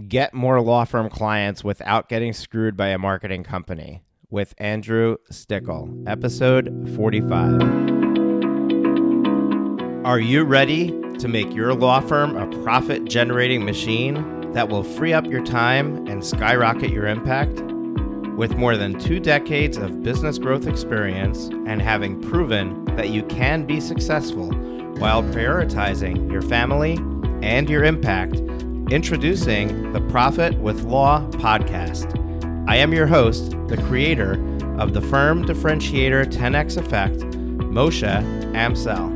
Get more law firm clients without getting screwed by a marketing company with Andrew Stickel, episode 45. Are you ready to make your law firm a profit-generating machine that will free up your time and skyrocket your impact? With more than 2 decades of business growth experience and having proven that you can be successful while prioritizing your family and your impact, introducing the Profit with Law podcast. I am your host, the creator of the Firm Differentiator 10X Effect, Moshe Amsel.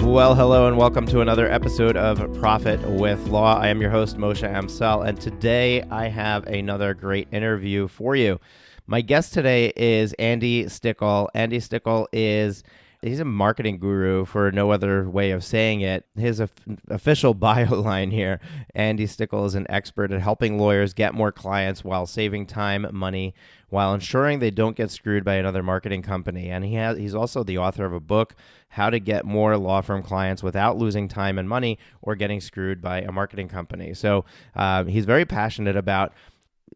Well, hello and welcome to another episode of Profit with Law. I am your host, Moshe Amsel, and today I have another great interview for you. My guest today is Andy Stickel. Andy Stickel he's a marketing guru, for no other way of saying it. His official bio line here, Andy Stickel is an expert at helping lawyers get more clients while saving time, money, while ensuring they don't get screwed by another marketing company. And he's also the author of a book, How to Get More Law Firm Clients Without Losing Time and Money or Getting Screwed by a Marketing Company. So he's very passionate about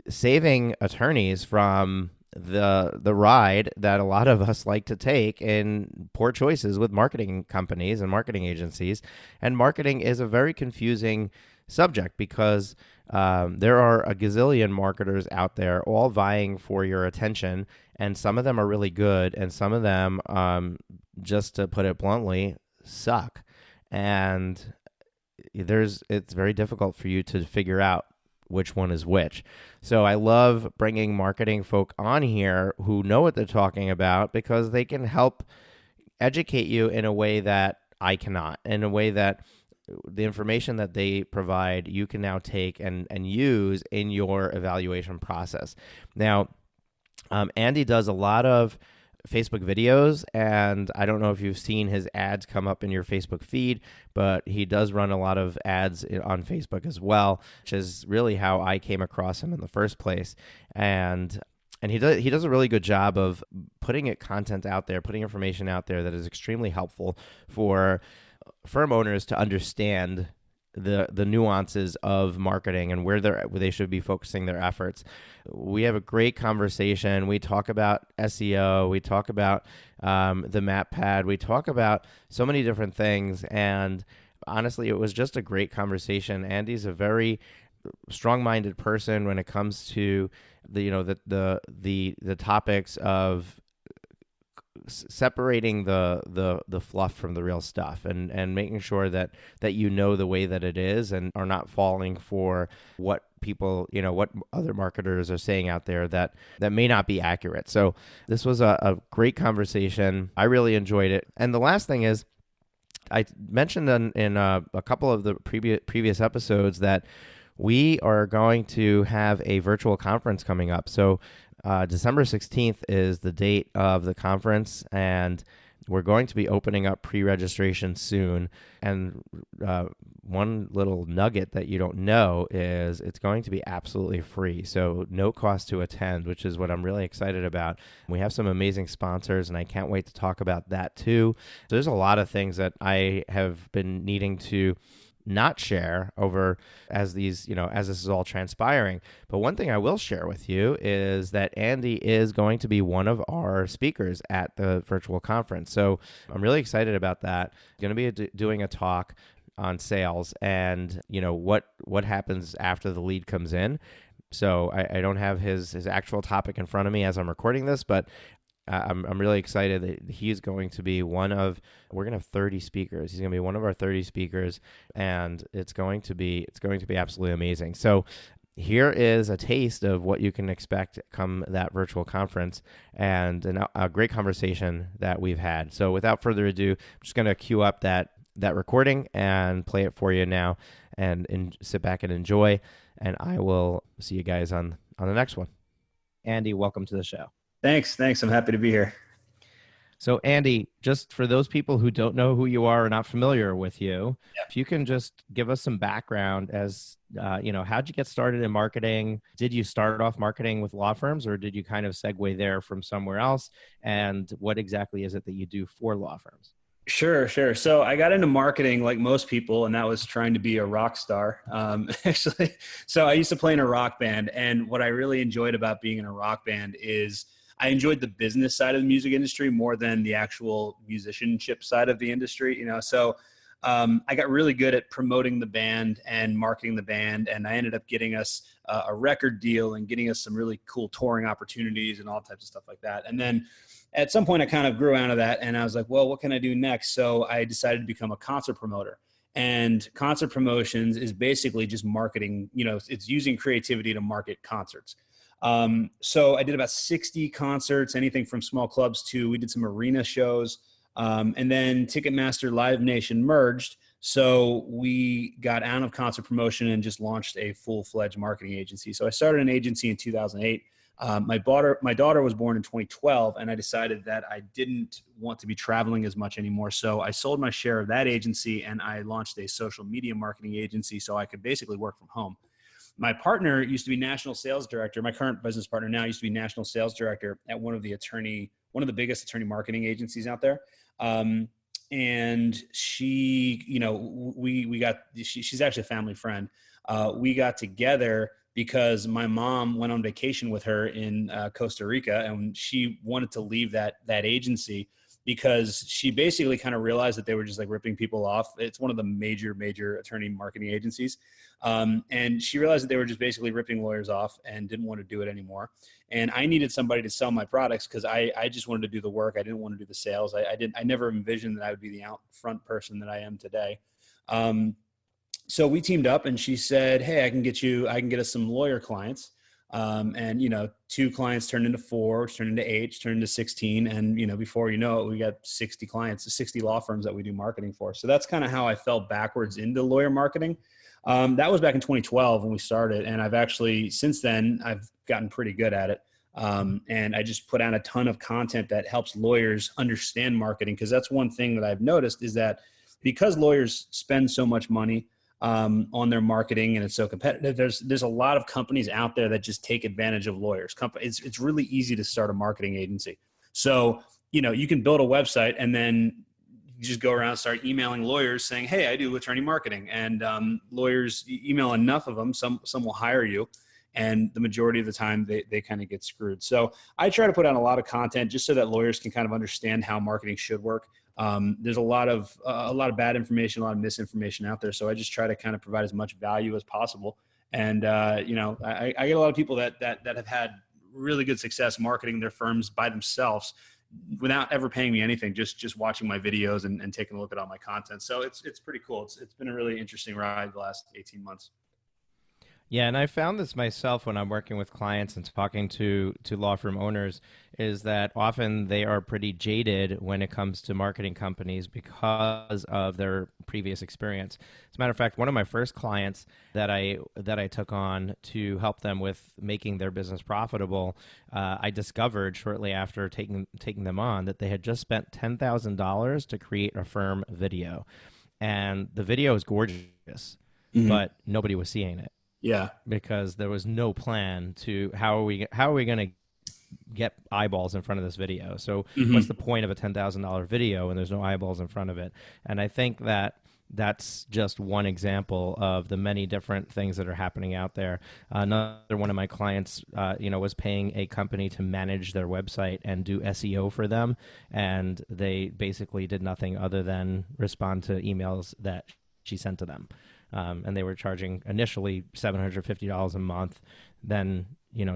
saving attorneys from the ride that a lot of us like to take in poor choices with marketing companies and marketing agencies. And marketing is a very confusing subject because there are a gazillion marketers out there all vying for your attention, and some of them are really good, and some of them, just to put it bluntly, suck. And it's very difficult for you to figure out which one is which. So I love bringing marketing folk on here who know what they're talking about, because they can help educate you in a way that I cannot, in a way that the information that they provide, you can now take and use in your evaluation process. Now, Andy does a lot of Facebook videos, and I don't know if you've seen his ads come up in your Facebook feed, but he does run a lot of ads on Facebook as well, which is really how I came across him in the first place. And he does a really good job of putting content out there, putting information out there that is extremely helpful for firm owners to understand the nuances of marketing and where they should be focusing their efforts. We have a great conversation. We talk about SEO. We talk about the map pad. We talk about so many different things. And honestly, it was just a great conversation. Andy's a very strong-minded person when it comes to the topics of separating the fluff from the real stuff, and making sure that you know the way that it is and are not falling for what people, what other marketers are saying out there that may not be accurate. So this was a great conversation. I really enjoyed it. And the last thing is, I mentioned in a couple of the previous episodes that we are going to have a virtual conference coming up. So December 16th is the date of the conference, and we're going to be opening up pre-registration soon. And one little nugget that you don't know is it's going to be absolutely free, so no cost to attend, which is what I'm really excited about. We have some amazing sponsors, and I can't wait to talk about that too. So there's a lot of things that I have been needing to not share over as this is all transpiring. But one thing I will share with you is that Andy is going to be one of our speakers at the virtual conference. So I'm really excited about that. Going to be doing a talk on sales and, what happens after the lead comes in. So I don't have his actual topic in front of me as I'm recording this, but I'm really excited that he's going to be we're going to have 30 speakers. He's going to be one of our 30 speakers, and it's going to be absolutely amazing. So here is a taste of what you can expect come that virtual conference, and a great conversation that we've had. So without further ado, I'm just going to cue up that recording and play it for you now, and sit back and enjoy, and I will see you guys on the next one. Andy, welcome to the show. Thanks. I'm happy to be here. So Andy, just for those people who don't know who you are or not familiar with you, if you can just give us some background as, how'd you get started in marketing? Did you start off marketing with law firms, or did you kind of segue there from somewhere else? And what exactly is it that you do for law firms? Sure, sure. So I got into marketing like most people, and that was trying to be a rock star. Actually, so I used to play in a rock band, and what I really enjoyed about being in a rock band is I enjoyed the business side of the music industry more than the actual musicianship side of the industry. So I got really good at promoting the band and marketing the band, and I ended up getting us a record deal and getting us some really cool touring opportunities and all types of stuff like that. And then at some point I kind of grew out of that and I was like, well, what can I do next? So I decided to become a concert promoter. And concert promotions is basically just marketing, it's using creativity to market concerts. So I did about 60 concerts, anything from small clubs to we did some arena shows. And then Ticketmaster Live Nation merged. So we got out of concert promotion and just launched a full-fledged marketing agency. So I started an agency in 2008. My daughter was born in 2012, and I decided that I didn't want to be traveling as much anymore. So I sold my share of that agency, and I launched a social media marketing agency so I could basically work from home. My partner used to be national sales director. My current business partner now used to be national sales director at one of the biggest attorney marketing agencies out there. And she, she's actually a family friend. We got together because my mom went on vacation with her in Costa Rica, and she wanted to leave that agency because she basically kind of realized that they were just like ripping people off. It's one of the major attorney marketing agencies. And she realized that they were just basically ripping lawyers off and didn't want to do it anymore. And I needed somebody to sell my products because I just wanted to do the work. I didn't want to do the sales. I never envisioned that I would be the out front person that I am today. So we teamed up and she said, hey, I can get us some lawyer clients. And 2 clients turned into 4, which turned into 8, which turned into 16. And, before you know it, we got 60 clients, 60 law firms that we do marketing for. So that's kind of how I fell backwards into lawyer marketing. That was back in 2012 when we started. And I've actually, since then, I've gotten pretty good at it. And I just put out a ton of content that helps lawyers understand marketing. Because that's one thing that I've noticed is that because lawyers spend so much money on their marketing and it's so competitive, there's a lot of companies out there that just take advantage of lawyers. It's really easy to start a marketing agency. So, you can build a website and then you just go around and start emailing lawyers saying, hey, I do attorney marketing. And lawyers email enough of them, some will hire you. And the majority of the time they kind of get screwed. So I try to put out a lot of content just so that lawyers can kind of understand how marketing should work. There's a lot of bad information, a lot of misinformation out there. So I just try to kind of provide as much value as possible. And, I get a lot of people that have had really good success marketing their firms by themselves without ever paying me anything, just watching my videos and taking a look at all my content. So it's pretty cool. It's been a really interesting ride the last 18 months. Yeah, and I found this myself when I'm working with clients and talking to law firm owners, is that often they are pretty jaded when it comes to marketing companies because of their previous experience. As a matter of fact, one of my first clients that I took on to help them with making their business profitable, I discovered shortly after taking them on that they had just spent $10,000 to create a firm video, and the video is gorgeous, but nobody was seeing it. Yeah. Because there was no plan to how are we going to get eyeballs in front of this video. So what's the point of a $10,000 video when there's no eyeballs in front of it? And I think that that's just one example of the many different things that are happening out there. Another one of my clients, was paying a company to manage their website and do SEO for them, and they basically did nothing other than respond to emails that she sent to them. And they were charging initially $750 a month. Then,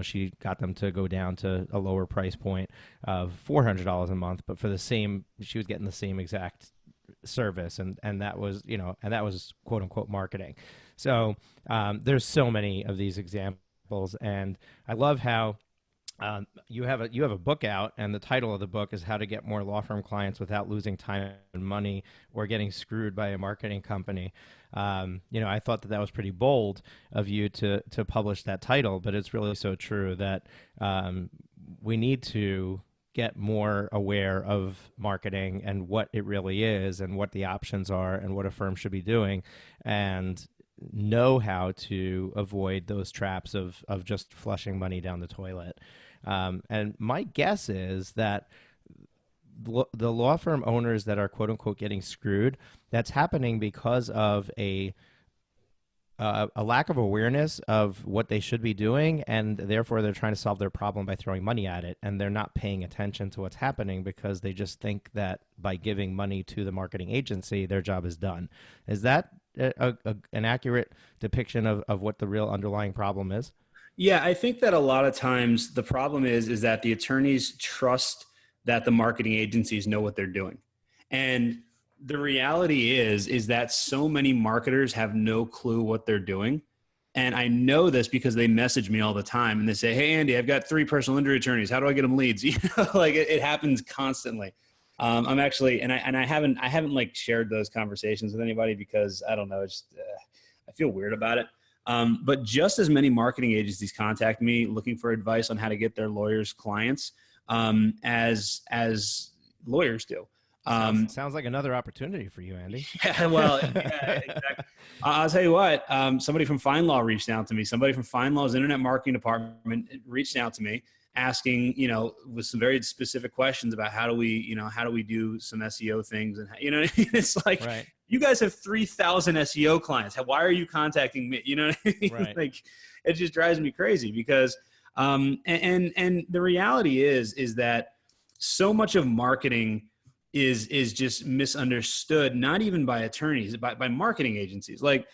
she got them to go down to a lower price point of $400 a month. But she was getting the same exact service, and that was, quote unquote marketing. So there's so many of these examples, and I love how you have a book out, and the title of the book is How to Get More Law Firm Clients Without Losing Time and Money or Getting Screwed by a Marketing Company. I thought that was pretty bold of you to publish that title, but it's really so true that we need to get more aware of marketing and what it really is and what the options are and what a firm should be doing, and know how to avoid those traps of just flushing money down the toilet. And my guess is that the law firm owners that are quote unquote getting screwed, that's happening because of a lack of awareness of what they should be doing, and therefore they're trying to solve their problem by throwing money at it, and they're not paying attention to what's happening because they just think that by giving money to the marketing agency, their job is done. Is that an accurate depiction of what the real underlying problem is? Yeah, I think that a lot of times the problem is that the attorneys trust that the marketing agencies know what they're doing. And the reality is that so many marketers have no clue what they're doing. And I know this because they message me all the time and they say, "Hey Andy, I've got 3 personal injury attorneys. How do I get them leads?" Like it happens constantly. I'm actually, and I haven't like shared those conversations with anybody because I don't know, it's just, I feel weird about it. But just as many marketing agencies contact me looking for advice on how to get their lawyers clients as lawyers do. Sounds like another opportunity for you, Andy. Yeah, well, yeah, exactly. I'll tell you what. Somebody from FindLaw reached out to me. Somebody from FindLaw's internet marketing department reached out to me, asking, with some very specific questions about how do we do some SEO things, and it's like, Right. you guys have 3,000 SEO clients. Why are you contacting me? You know what I mean? Right. Like, it just drives me crazy because, and the reality is that so much of marketing is just misunderstood, not even by attorneys, by marketing agencies. Like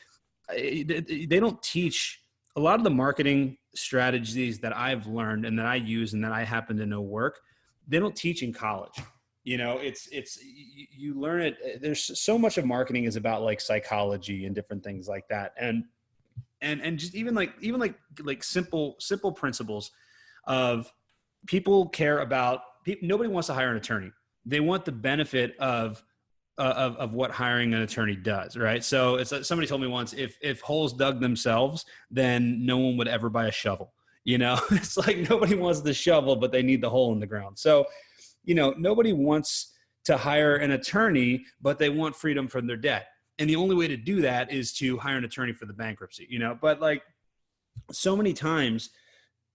they don't teach a lot of the marketing strategies that I've learned and that I use and that I happen to know work. They don't teach in college. You learn it. There's so much of marketing is about like psychology and different things like that. And just even like simple principles of people care about. Nobody wants to hire an attorney. They want the benefit of what hiring an attorney does, right? So it's like somebody told me once, if holes dug themselves, then no one would ever buy a shovel. It's like nobody wants the shovel, but they need the hole in the ground. So, nobody wants to hire an attorney, but they want freedom from their debt. And the only way to do that is to hire an attorney for the bankruptcy, but like so many times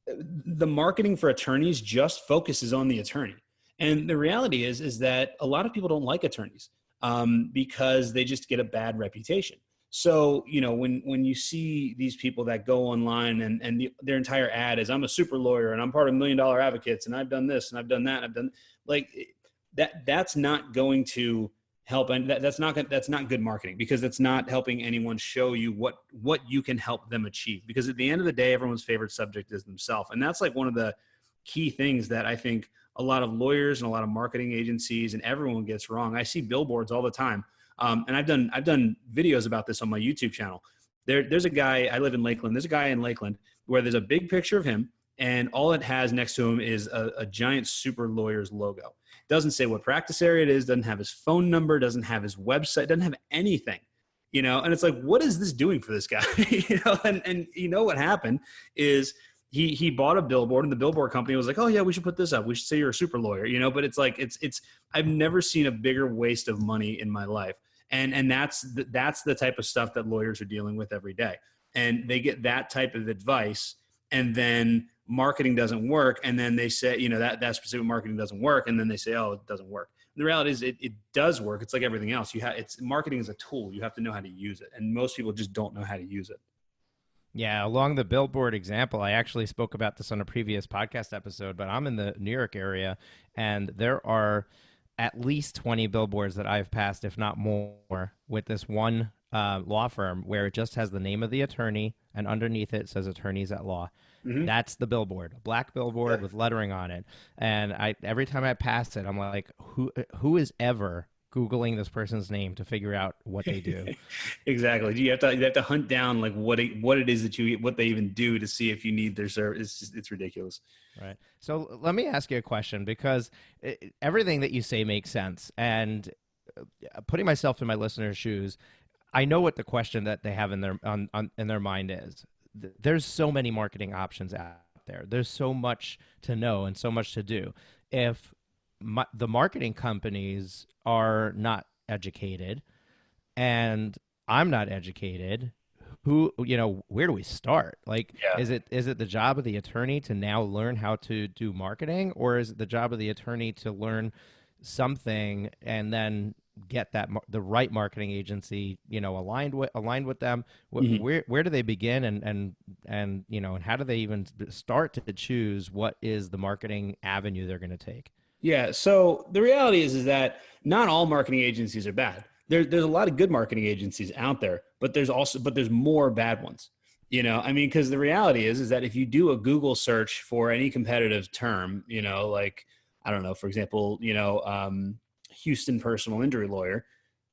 the marketing for attorneys just focuses on the attorney. And the reality is that a lot of people don't like attorneys because they just get a bad reputation. So, when you see these people that go online and their entire ad is, "I'm a super lawyer and I'm part of $1 Million Advocates and I've done this and I've done that. And I've done," like that's not going to help. And that's not good marketing, because it's not helping anyone show you what you can help them achieve. Because at the end of the day, everyone's favorite subject is themselves. And that's like one of the key things that I think a lot of lawyers and a lot of marketing agencies and everyone gets wrong. I see billboards all the time. And I've done videos about this on my YouTube channel. There's a guy, I live in Lakeland. There's a guy in Lakeland where there's a big picture of him, and all it has next to him is a giant super lawyer's logo. Doesn't say what practice area it is, doesn't have his phone number, doesn't have his website, doesn't have anything, and it's like, what is this doing for this guy? And what happened is he bought a billboard, and the billboard company was like, "Oh yeah, we should put this up. We should say you're a super lawyer," but it's like, it's I've never seen a bigger waste of money in my life. And that's the type of stuff that lawyers are dealing with every day. And they get that type of advice, and then marketing doesn't work. And then they say, that specific marketing doesn't work. And then they say, "Oh, it doesn't work." And the reality is it does work. It's like everything else. Marketing is a tool. You have to know how to use it. And most people just don't know how to use it. Yeah, along the billboard example, I actually spoke about this on a previous podcast episode, but I'm in the New York area, and there are at least 20 billboards that I've passed, if not more, with this one law firm where it just has the name of the attorney, and underneath it says "Attorneys at Law." Mm-hmm. That's the billboard, a black billboard with lettering on it. And every time I pass it, I'm like, who is ever Googling this person's name to figure out what they do? Exactly. You have to hunt down like what it is what they even do to see if you need their service. It's ridiculous. Right. So let me ask you a question, because everything that you say makes sense. And putting myself in my listeners' shoes, I know what the question that they have in their mind is. There's so many marketing options out there. There's so much to know and so much to do. If the marketing companies are not educated and I'm not educated, where do we start? Like, yeah. Is it the job of the attorney to now learn how to do marketing, or is it the job of the attorney to learn something and then get the right marketing agency, aligned with them? Mhm. Where do they begin, and how do they even start to choose what is the marketing avenue they're going to take? Yeah. So the reality is that not all marketing agencies are bad. There's a lot of good marketing agencies out there, but there's more bad ones. I mean, because the reality is that if you do a Google search for any competitive term, like I don't know, for example, Houston personal injury lawyer,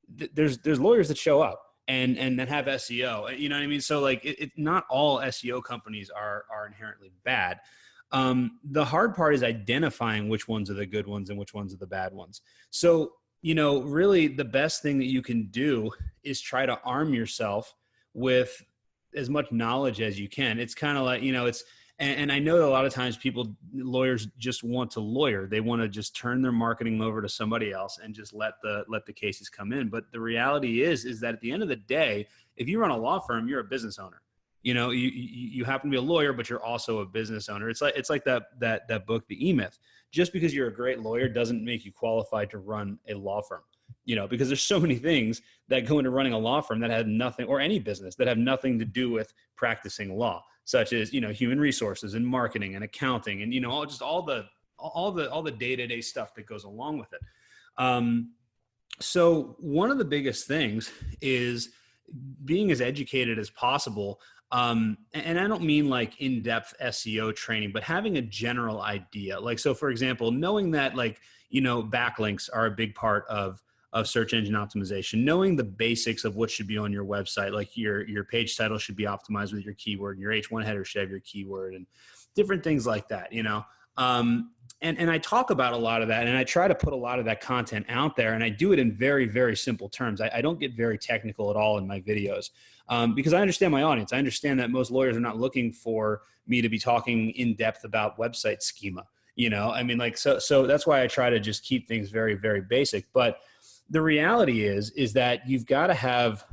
there's lawyers that show up and that have SEO. You know what I mean? So like, not all SEO companies are inherently bad. The hard part is identifying which ones are the good ones and which ones are the bad ones. So, really the best thing that you can do is try to arm yourself with as much knowledge as you can. It's kind of like, and I know that a lot of times lawyers just want to lawyer. They want to just turn their marketing over to somebody else and just let the cases come in. But the reality is that at the end of the day, if you run a law firm, you're a business owner. You happen to be a lawyer, but you're also a business owner. It's like that book, The E-Myth. Just because you're a great lawyer doesn't make you qualified to run a law firm. Because there's so many things that go into running a law firm that have nothing, or any business that have nothing to do with practicing law, such as human resources and marketing and accounting and all the day-to-day stuff that goes along with it. So one of the biggest things is being as educated as possible. And I don't mean like in-depth SEO training, but having a general idea. Like, so for example, knowing that backlinks are a big part of search engine optimization, knowing the basics of what should be on your website, like your page title should be optimized with your keyword, and your H1 header should have your keyword, and different things like that. And I talk about a lot of that, and I try to put a lot of that content out there, and I do it in very, very simple terms. I don't get very technical at all in my videos, because I understand my audience. I understand that most lawyers are not looking for me to be talking in depth about website schema. I mean, like, so that's why I try to just keep things very, very basic. But the reality is that you've got to have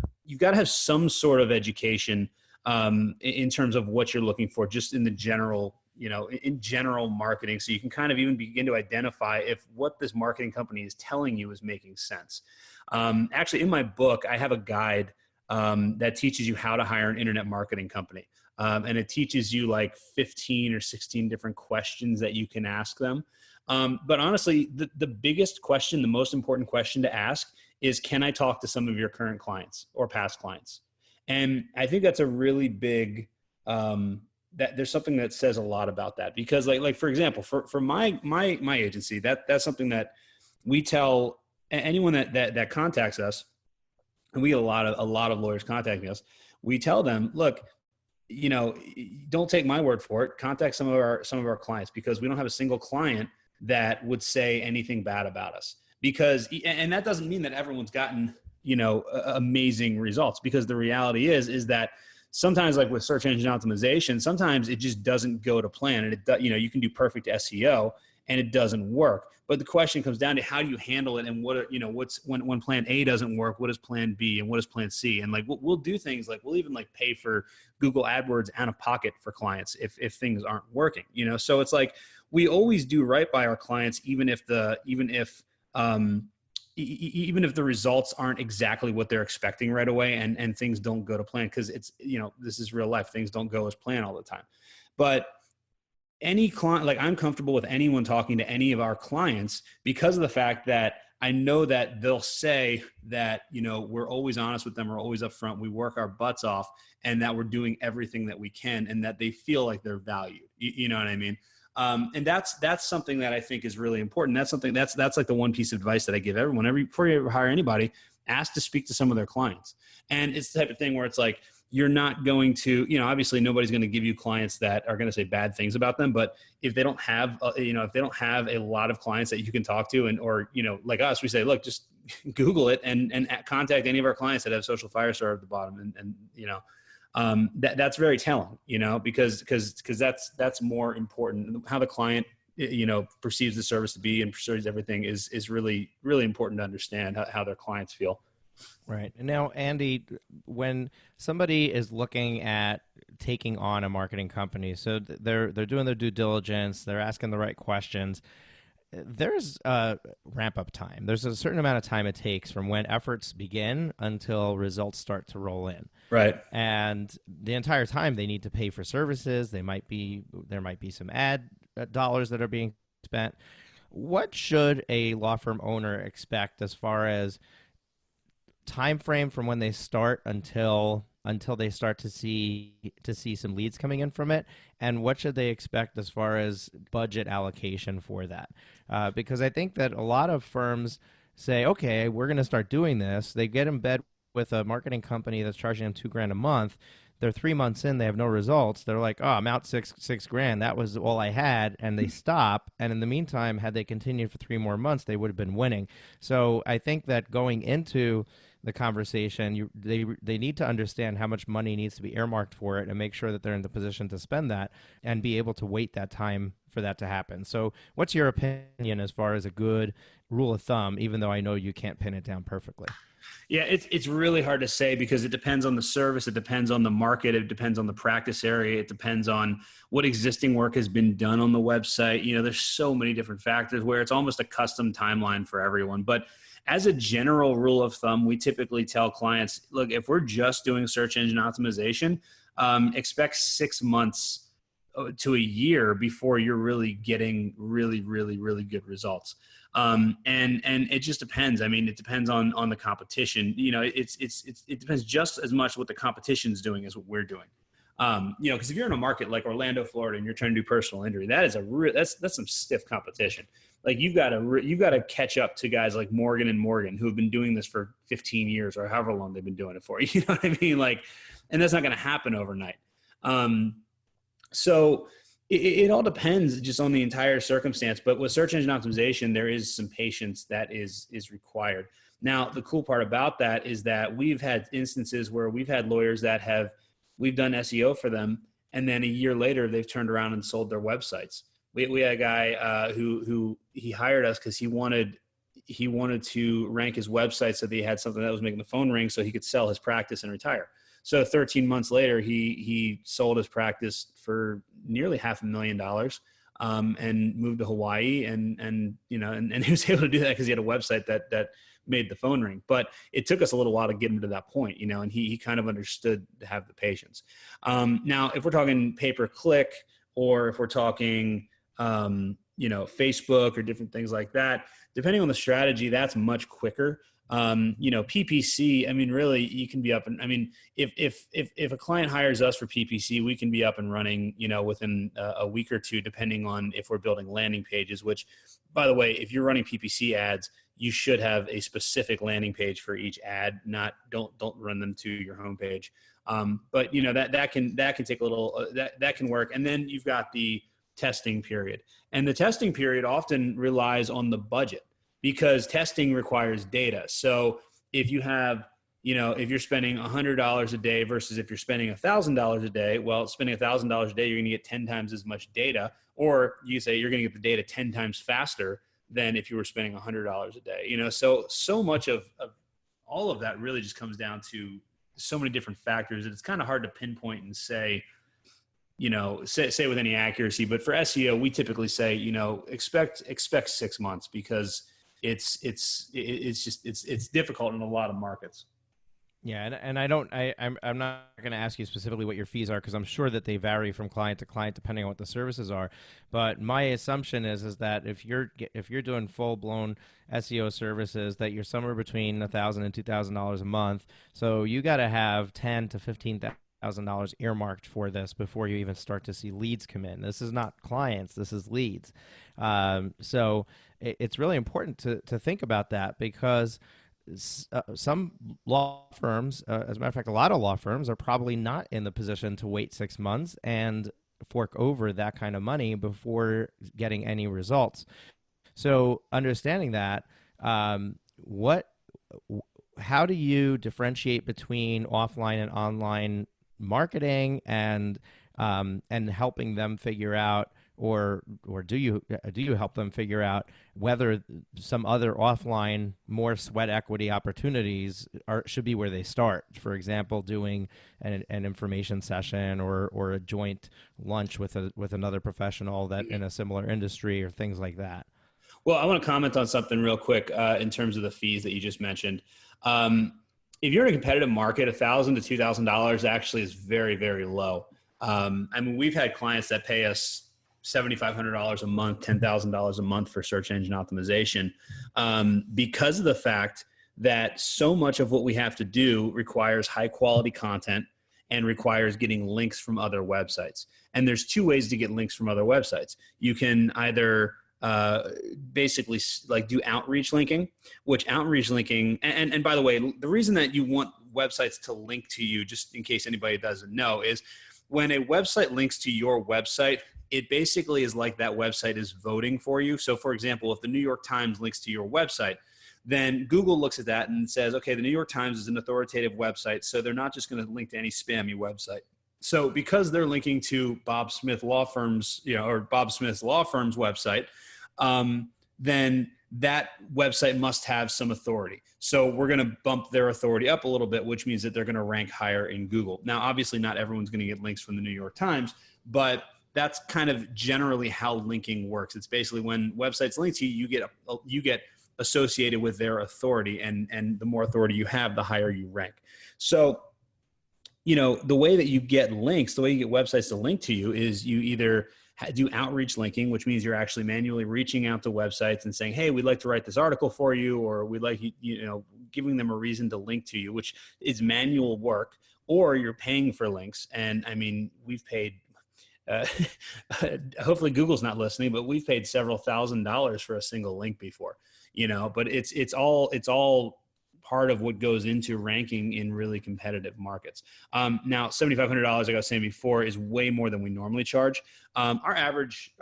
some sort of education, in terms of what you're looking for, just in the general, in general marketing, so you can kind of even begin to identify if what this marketing company is telling you is making sense. Actually, in my book, I have a guide that teaches you how to hire an internet marketing company. And it teaches you like 15 or 16 different questions that you can ask them. But honestly, the biggest question, the most important question to ask is, can I talk to some of your current clients or past clients? And I think that's a really big, that there's something that says a lot about that, because like for example, for my agency, that's something that we tell anyone that contacts us, and we get a lot of lawyers contacting us. We tell them, look, don't take my word for it. Contact some of our clients, because we don't have a single client that would say anything bad about us. And that doesn't mean that everyone's gotten amazing results, because the reality is that sometimes, like with search engine optimization, sometimes it just doesn't go to plan, and you can do perfect SEO and it doesn't work. But the question comes down to, how do you handle it, and what's when plan A doesn't work, what is plan B and what is plan C? And like we'll do things like, we'll even like pay for Google AdWords out of pocket for clients if things aren't working. So it's like, we always do right by our clients, even if the results aren't exactly what they're expecting right away, and things don't go to plan, because it's, this is real life. Things don't go as planned all the time. But any client, like, I'm comfortable with anyone talking to any of our clients, because of the fact that I know that they'll say that, we're always honest with them. We're always upfront. We work our butts off, and that we're doing everything that we can, and that they feel like they're valued. You know what I mean? And that's something that I think is really important. That's like the one piece of advice that I give everyone. Before you ever hire anybody, ask to speak to some of their clients. And it's the type of thing where it's like, you're not going to, obviously nobody's going to give you clients that are going to say bad things about them. But if they don't have, if they don't have a lot of clients that you can talk to, or like us, we say, look, just Google it and contact any of our clients that have social fire star at the bottom. And that's very telling, because that's more important. How the client, perceives the service to be and perceives everything is really, really important to understand how their clients feel. Right. And now, Andy, when somebody is looking at taking on a marketing company, so they're doing their due diligence, they're asking the right questions. there's a ramp up time. There's a certain amount of time it takes from when efforts begin until results start to roll in. Right. And the entire time they need to pay for services. There might be some ad dollars that are being spent. What should a law firm owner expect as far as time frame from when they start until they start to see some leads coming in from it, and what should they expect as far as budget allocation for that? Because I think that a lot of firms say, okay, we're going to start doing this. They get in bed with a marketing company that's charging them $2,000 a month. They're 3 months in, they have no results. They're like, oh, I'm out six grand. That was all I had, and they stop. And in the meantime, had they continued for 3 more months, they would have been winning. So I think that going into the conversation, they need to understand how much money needs to be earmarked for it and make sure that they're in the position to spend that and be able to wait that time for that to happen. So what's your opinion as far as a good rule of thumb, even though I know you can't pin it down perfectly? Yeah, it's really hard to say because it depends on the service, it depends on the market, it depends on the practice area, it depends on what existing work has been done on the website. There's so many different factors where it's almost a custom timeline for everyone. But as a general rule of thumb, we typically tell clients, look, if we're just doing search engine optimization, expect 6 months to a year before you're really getting really, really, really good results. And it just depends. I mean, it depends on the competition. It depends just as much what the competition's doing as what we're doing. Because if you're in a market like Orlando, Florida, and you're trying to do personal injury, that is that's some stiff competition. Like you've got to catch up to guys like Morgan and Morgan who have been doing this for 15 years or however long they've been doing it for. You know what I mean? Like, and that's not going to happen overnight. So it all depends just on the entire circumstance. But with search engine optimization, there is some patience that is required. Now, the cool part about that is that we've had instances where we've had lawyers that we've done SEO for them, and then a year later, they've turned around and sold their websites. We had a guy who he hired us because he wanted to rank his website so that he had something that was making the phone ring so he could sell his practice and retire. So 13 months later, he sold his practice for nearly $500,000 and moved to Hawaii. And he was able to do that because he had a website that made the phone ring. But it took us a little while to get him to that point, and he kind of understood to have the patience. Now, if we're talking pay-per-click or if we're talking, Facebook or different things like that, depending on the strategy, that's much quicker. PPC, I mean, really you can be up and, I mean, if a client hires us for PPC, we can be up and running, within a week or two, depending on if we're building landing pages, which, by the way, if you're running PPC ads, you should have a specific landing page for each ad, don't run them to your homepage. But that can take a little, that can work. And then you've got the testing period, and the testing period often relies on the budget, because testing requires data. So if you have, if you're spending $100 a day versus if you're spending $1,000 a day, well, spending $1,000 a day, you're going to get 10 times as much data, or you say you're going to get the data 10 times faster than if you were spending $100 a day. So much of all of that really just comes down to so many different factors that it's kind of hard to pinpoint and say, say with any accuracy. But for SEO, we typically say, expect 6 months, because it's difficult in a lot of markets. Yeah, and I'm not going to ask you specifically what your fees are, because I'm sure that they vary from client to client depending on what the services are. But my assumption is that if you're doing full blown SEO services, that you're somewhere between $1,000 and $2,000 a month. So you got to have $10,000 to $15,000 earmarked for this before you even start to see leads come in. This is not clients, this is leads. So it's really important to think about that, because some law firms, as a matter of fact, a lot of law firms are probably not in the position to wait 6 months and fork over that kind of money before getting any results. So understanding that, how do you differentiate between offline and online marketing, and helping them figure out, or do you help them figure out whether some other offline, more sweat equity opportunities should be where they start? For example, doing an information session or a joint lunch with another professional that in a similar industry, or things like that. Well, I want to comment on something real quick in terms of the fees that you just mentioned. Um, if you're in a competitive market, $1,000 to $2,000 actually is very, very low. I mean, we've had clients that pay us $7,500 a month, $10,000 a month for search engine optimization, because of the fact that so much of what we have to do requires high quality content and requires getting links from other websites. And there's two ways to get links from other websites. You can either basically like do outreach linking, which outreach linking, and by the way, the reason that you want websites to link to you, just in case anybody doesn't know, is when a website links to your website, it basically is like that website is voting for you. So for example, if the New York Times links to your website, then Google looks at that and says, okay, the New York Times is an authoritative website, so they're not just going to link to any spammy website. So because they're linking to Bob Smith Law Firm's, or Bob Smith's Law Firm's website, then that website must have some authority. So we're going to bump their authority up a little bit, which means that they're going to rank higher in Google. Now, obviously, not everyone's going to get links from the New York Times, but that's kind of generally how linking works. It's basically when websites link to you, you get associated with their authority, and the more authority you have, the higher you rank. So, the way that you get links, the way you get websites to link to you is you either do outreach linking, which means you're actually manually reaching out to websites and saying, hey, we'd like to write this article for you, or we'd like you, giving them a reason to link to you, which is manual work, or you're paying for links. And I mean, we've paid, hopefully Google's not listening, but we've paid several $1,000s for a single link before, but it's all part of what goes into ranking in really competitive markets. Now, $7,500, like I was saying before, is way more than we normally charge. Our average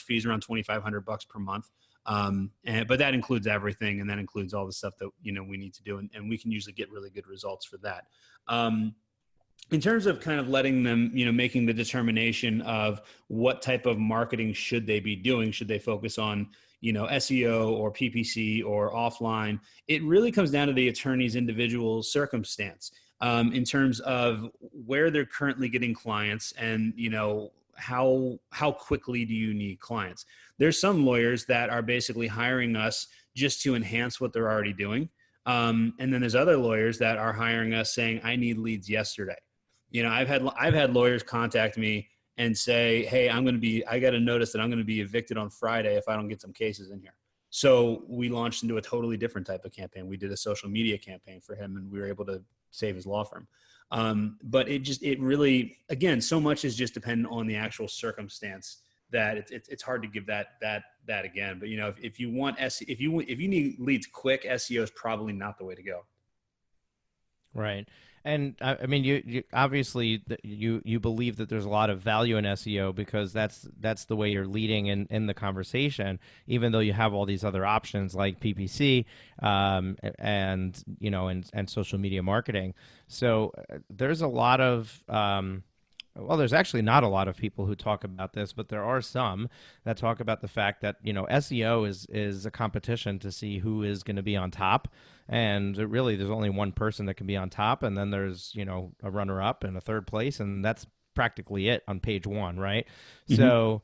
fee is around $2,500 per month. But that includes everything, and that includes all the stuff that, we need to do. And we can usually get really good results for that. In terms of kind of letting them, making the determination of what type of marketing should they be doing, should they focus on, SEO or PPC or offline, it really comes down to the attorney's individual circumstance, in terms of where they're currently getting clients and, how quickly do you need clients? There's some lawyers that are basically hiring us just to enhance what they're already doing. And then there's other lawyers that are hiring us saying, I need leads yesterday. I've had lawyers contact me and say, hey, I got a notice that I'm going to be evicted on Friday if I don't get some cases in here. So we launched into a totally different type of campaign. We did a social media campaign for him, and we were able to save his law firm. But it really, again, so much is just dependent on the actual circumstance that it's hard to give that again. But if you want if you need leads quick, SEO is probably not the way to go. Right. And I mean, you obviously you believe that there's a lot of value in SEO because that's the way you're leading in the conversation, even though you have all these other options like PPC, and social media marketing. So there's a lot of well, there's actually not a lot of people who talk about this, but there are some that talk about the fact that, SEO is a competition to see who is going to be on top. And really, there's only one person that can be on top. And then there's, a runner-up and a third place. And that's practically it on page one, right? Mm-hmm. So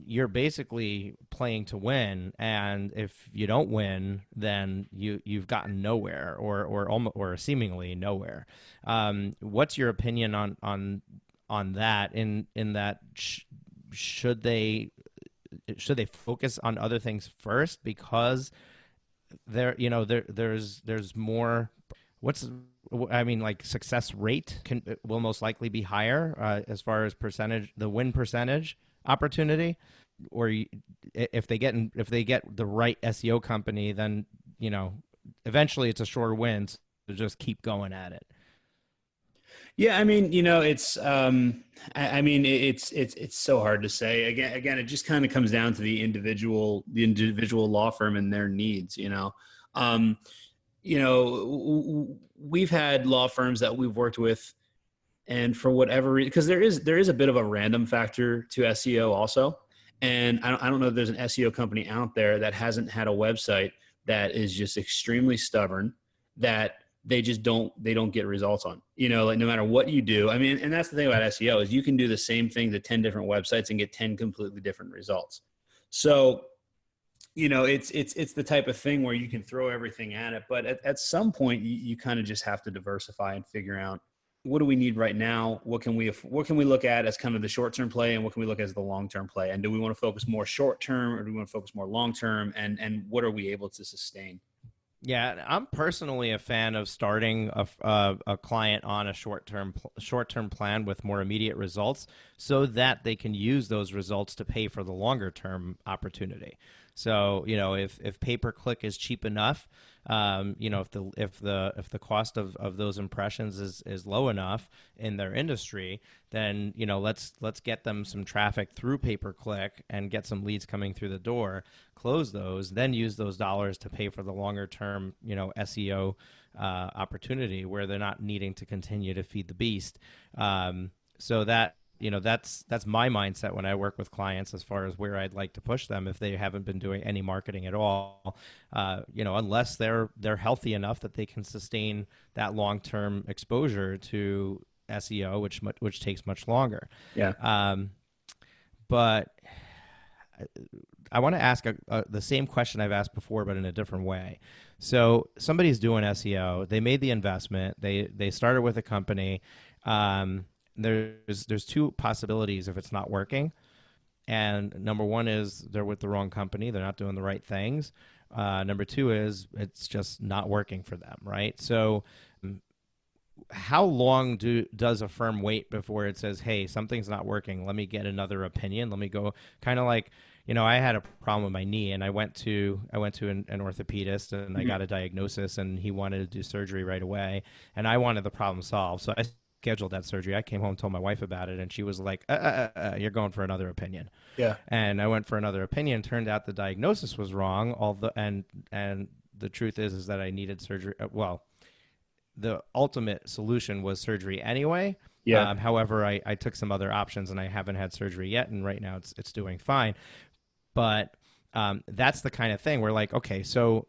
you're basically playing to win. And if you don't win, then you've gotten nowhere or seemingly nowhere. What's your opinion on that? In that, should they focus on other things first because there's more. Success rate will most likely be higher as far as the win percentage opportunity, or if they get the right SEO company, then eventually it's a sure win. So just keep going at it. Yeah, I mean, it's it's so hard to say. Again, it just kind of comes down to the individual law firm and their needs. We've had law firms that we've worked with, and for whatever reason, because there is a bit of a random factor to SEO also. And I don't know if there's an SEO company out there that hasn't had a website that is just extremely stubborn, that they don't get results on, no matter what you do. I mean, and that's the thing about SEO is you can do the same thing to 10 different websites and get 10 completely different results. So, it's the type of thing where you can throw everything at it, but at some point you kind of just have to diversify and figure out what do we need right now? What can we look at as kind of the short-term play, and what can we look at as the long-term play? And do we want to focus more short-term, or do we want to focus more long-term? And what are we able to sustain? Yeah, I'm personally a fan of starting a client on a short term plan with more immediate results, so that they can use those results to pay for the longer term opportunity. So if pay per click is cheap enough, if the cost of those impressions is low enough in their industry, then let's get them some traffic through pay per click and get some leads coming through the door, close those, then use those dollars to pay for the longer term SEO opportunity where they're not needing to continue to feed the beast. So that's my mindset when I work with clients as far as where I'd like to push them if they haven't been doing any marketing at all. Unless they're healthy enough that they can sustain that long-term exposure to SEO, which takes much longer. Yeah. But I want to ask the same question I've asked before, but in a different way. So somebody's doing SEO. They made the investment. They started with a company. There's two possibilities if it's not working. And number one is they're with the wrong company. They're not doing the right things. Number two is it's just not working for them, right? So how long does a firm wait before it says, hey, something's not working, let me get another opinion, let me go, kind of like, I had a problem with my knee, and I went to an orthopedist, and I got a diagnosis, and he wanted to do surgery right away, and I wanted the problem solved, so I scheduled that surgery. I came home, told my wife about it, and she was like, you're going for another opinion. Yeah. And I went for another opinion. Turned out the diagnosis was wrong, and the truth is that I needed surgery. Well, the ultimate solution was surgery anyway. Yeah. However, I took some other options, and I haven't had surgery yet, and right now it's doing fine. But that's the kind of thing where, like, okay, so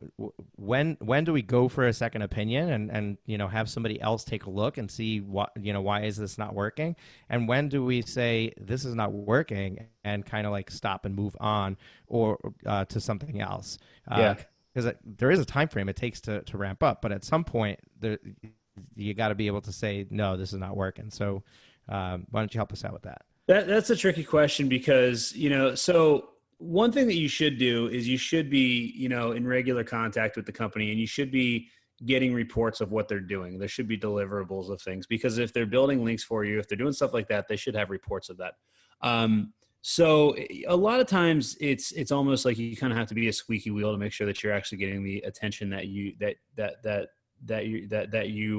when do we go for a second opinion and have somebody else take a look and see why is this not working, and when do we say this is not working and kind of like stop and move on or to something else? Yeah. Because there is a time frame it takes to ramp up, but at some point you got to be able to say, no, this is not working. So why don't you help us out with that? That's a tricky question because, so one thing that you should do is you should be, in regular contact with the company, and you should be getting reports of what they're doing. There should be deliverables of things, because if they're building links for you, if they're doing stuff like that, they should have reports of that. So a lot of times it's almost like you kind of have to be a squeaky wheel to make sure that you're actually getting the attention that you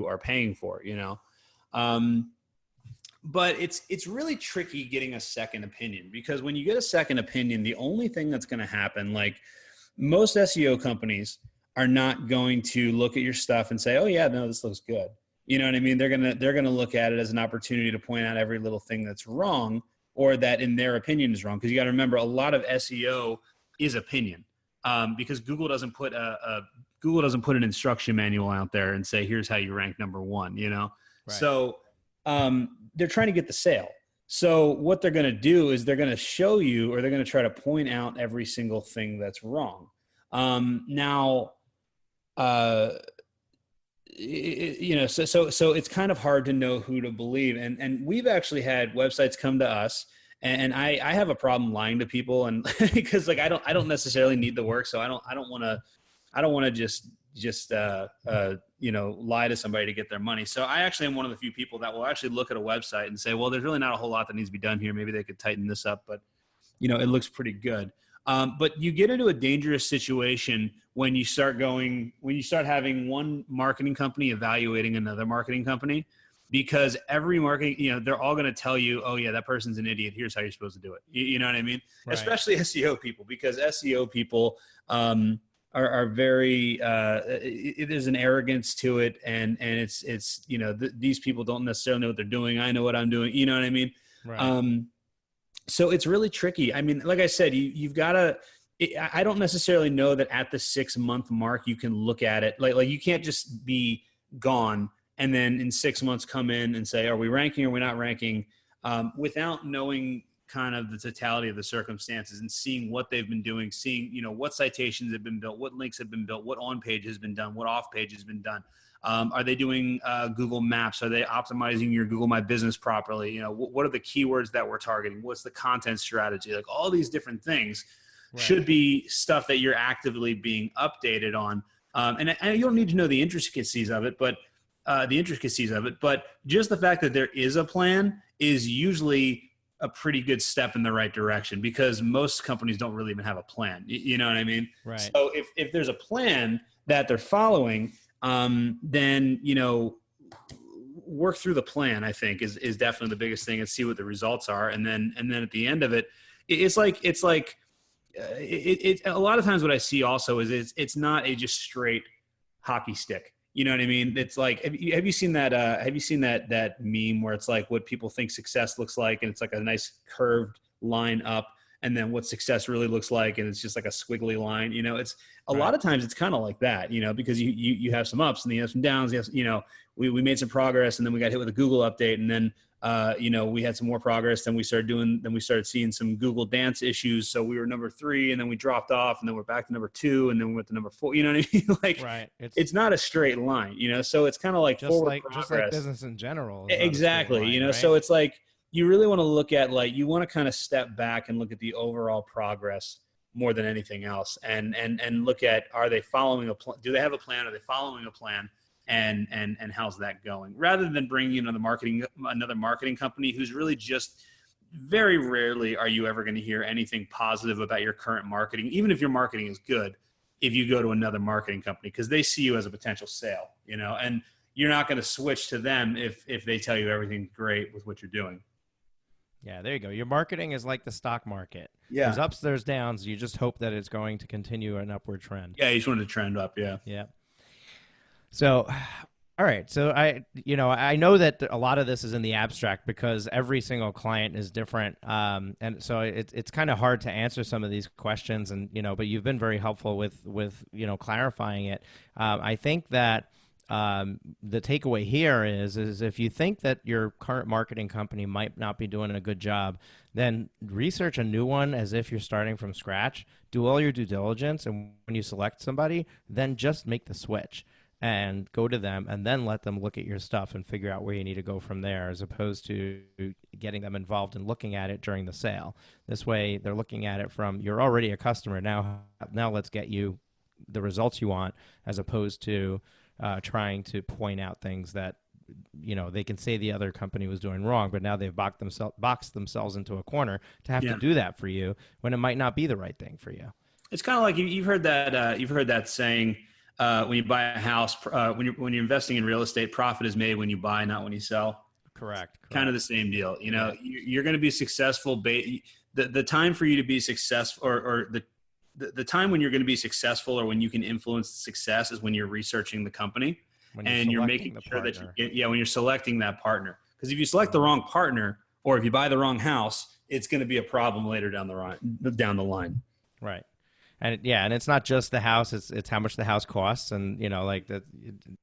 are paying for, But it's really tricky getting a second opinion, because when you get a second opinion, the only thing that's going to happen, like most SEO companies are not going to look at your stuff and say, oh yeah, no, this looks good. You know what I mean? They're going to look at it as an opportunity to point out every little thing that's wrong, or that in their opinion is wrong. Because you got to remember, a lot of SEO is opinion, because Google doesn't put an instruction manual out there and say, here's how you rank number one, Right. So they're trying to get the sale. So what they're going to do is they're going to show you, or they're going to try to point out every single thing that's wrong. So it's kind of hard to know who to believe. And we've actually had websites come to us, and I have a problem lying to people, and because like I don't necessarily need the work, so I don't want to just lie to somebody to get their money. So I actually am one of the few people that will actually look at a website and say, well, there's really not a whole lot that needs to be done here. Maybe they could tighten this up, but it looks pretty good. But you get into a dangerous situation when you start having one marketing company evaluating another marketing company, because every marketing, they're all going to tell you, oh yeah, that person's an idiot. Here's how you're supposed to do it. You know what I mean? Right. Especially SEO people, because SEO people, are very, there's an arrogance to it. And it's these people don't necessarily know what they're doing. I know what I'm doing. You know what I mean? Right. So it's really tricky. I mean, like I said, you've got to, I don't necessarily know that at the 6-month mark, you can look at it. Like you can't just be gone and then in 6 months come in and say, are we ranking or are we not ranking? Without knowing kind of the totality of the circumstances and seeing what they've been doing, seeing, what citations have been built, what links have been built, what on page has been done, what off page has been done. Are they doing Google Maps? Are they optimizing your Google My Business properly? What are the keywords that we're targeting? What's the content strategy? Like all these different things should be stuff that you're actively being updated on. And you don't need to know the intricacies of it, but just the fact that there is a plan is usually a pretty good step in the right direction, because most companies don't really even have a plan. You know what I mean? Right. So if there's a plan that they're following, then, work through the plan, I think is definitely the biggest thing, and see what the results are. And then at the end of it, it's like a lot of times what I see also is it's not a just straight hockey stick. You know what I mean? It's like, have you seen that meme where it's like what people think success looks like, and it's like a nice curved line up, and then what success really looks like, and it's just like a squiggly line. It's a lot of times it's kind of like that, because you have some ups and you have some downs. We made some progress, and then we got hit with a Google update, and then we had some more progress. Then we started seeing some Google Dance issues. So we were number 3, and then we dropped off, and then we're back to number 2, and then we went to number 4. You know what I mean? Like, right. It's not a straight line, so it's kind of like just like business in general. Exactly. Line, right? So it's like, you really want to look at, like, you want to kind of step back and look at the overall progress more than anything else. And look at, are they following a plan? Do they have a plan? Are they following a plan? And how's that going? Rather than bringing in another marketing company who's really just, very rarely are you ever going to hear anything positive about your current marketing, even if your marketing is good, if you go to another marketing company, because they see you as a potential sale, and you're not going to switch to them if they tell you everything's great with what you're doing. Yeah, there you go. Your marketing is like the stock market. Yeah. There's ups, there's downs. You just hope that it's going to continue an upward trend. Yeah, you just want to trend up, yeah. Yeah. So, all right. So I know that a lot of this is in the abstract because every single client is different. And so it's kind of hard to answer some of these questions, and, but you've been very helpful with clarifying it. I think that the takeaway here is if you think that your current marketing company might not be doing a good job, then research a new one as if you're starting from scratch. Do all your due diligence, and when you select somebody, then just make the switch and go to them, and then let them look at your stuff and figure out where you need to go from there, as opposed to getting them involved in looking at it during the sale. This way, they're looking at it from, you're already a customer, now let's get you the results you want, as opposed to trying to point out things that, they can say the other company was doing wrong, but now they've boxed themselves into a corner to have to do that for you when it might not be the right thing for you. It's kind of like you've heard that saying, when you buy a house, when you're investing in real estate, profit is made when you buy, not when you sell. Correct. Kind of the same deal. You're going to be successful. The time for you to be successful, or the time when you're going to be successful, or when you can influence success, is when you're researching the company, and you're making sure that when you're selecting that partner. Because if you select the wrong partner, or if you buy the wrong house, it's going to be a problem later down the line. Right. And and it's not just the house; it's how much the house costs, and like the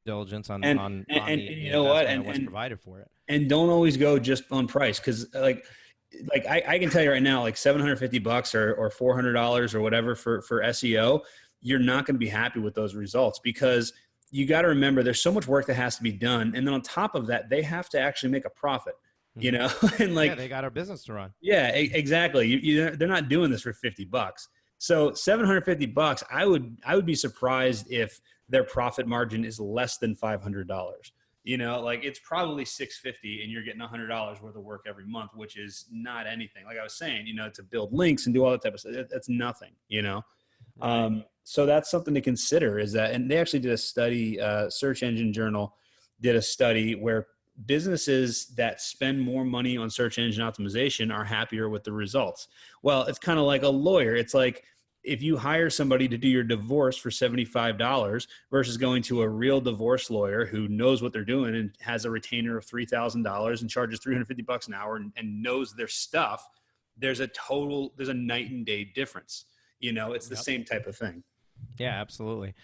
diligence on what's provided for it. And don't always go just on price, because like I can tell you right now, like $750 or $400 or whatever for SEO, you're not going to be happy with those results, because you got to remember there's so much work that has to be done, and then on top of that, they have to actually make a profit. And they got a business to run. Yeah, exactly. They're not doing this for $50. So $750, I would be surprised if their profit margin is less than $500. Like it's probably $650, and you're getting $100 worth of work every month, which is not anything. Like I was saying, to build links and do all that type of stuff, that's nothing. Right. So that's something to consider. And they actually did a study. Search Engine Journal did a study where businesses that spend more money on search engine optimization are happier with the results. Well, it's kind of like a lawyer. It's like if you hire somebody to do your divorce for $75 versus going to a real divorce lawyer who knows what they're doing and has a retainer of $3,000 and charges $350 an hour and knows their stuff, there's a night and day difference. It's the same type of thing. Yeah, absolutely.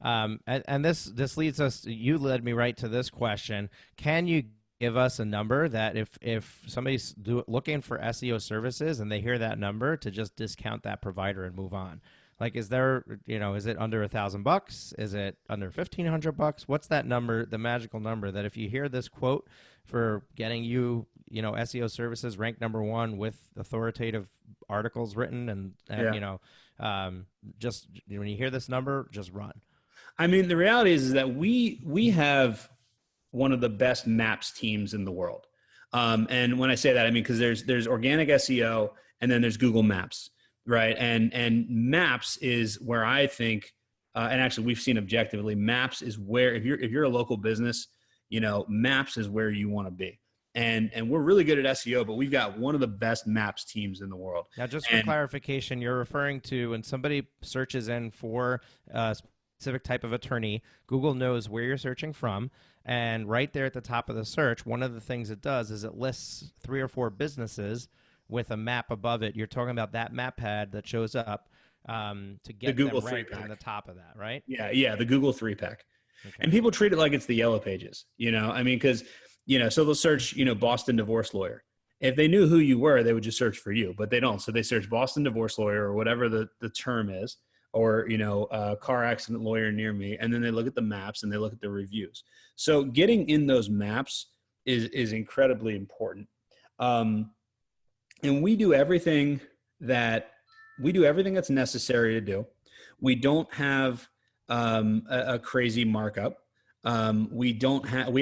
And this leads us, you led me right to this question. Can you give us a number that if somebody's looking for SEO services and they hear that number, to just discount that provider and move on? Like, is there, is it under $1,000? Is it under $1,500? What's that number, the magical number that if you hear this quote for getting you, SEO services ranked number one with authoritative articles written and just when you hear this number, just run. I mean, the reality is that we have one of the best maps teams in the world. And when I say that, I mean, because there's organic SEO and then there's Google Maps, right? And Maps is where I think, and actually we've seen objectively, Maps is where, if you're a local business, Maps is where you want to be. And we're really good at SEO, but we've got one of the best Maps teams in the world. Now, just for clarification, you're referring to when somebody searches in for a specific type of attorney, Google knows where you're searching from. And right there at the top of the search, one of the things it does is it lists 3 or 4 businesses with a map above it. You're talking about that map pad that shows up to get the Google them ranked on the top of that, right? Yeah, the Google 3-pack. Okay. And people treat it like it's the Yellow Pages, I mean, because, so they'll search, Boston divorce lawyer. If they knew who you were, they would just search for you, but they don't. So they search Boston divorce lawyer or whatever the term is, or, car accident lawyer near me. And then they look at the maps and they look at the reviews. So getting in those maps is incredibly important. And we do everything that's necessary to do. We don't have a crazy markup. We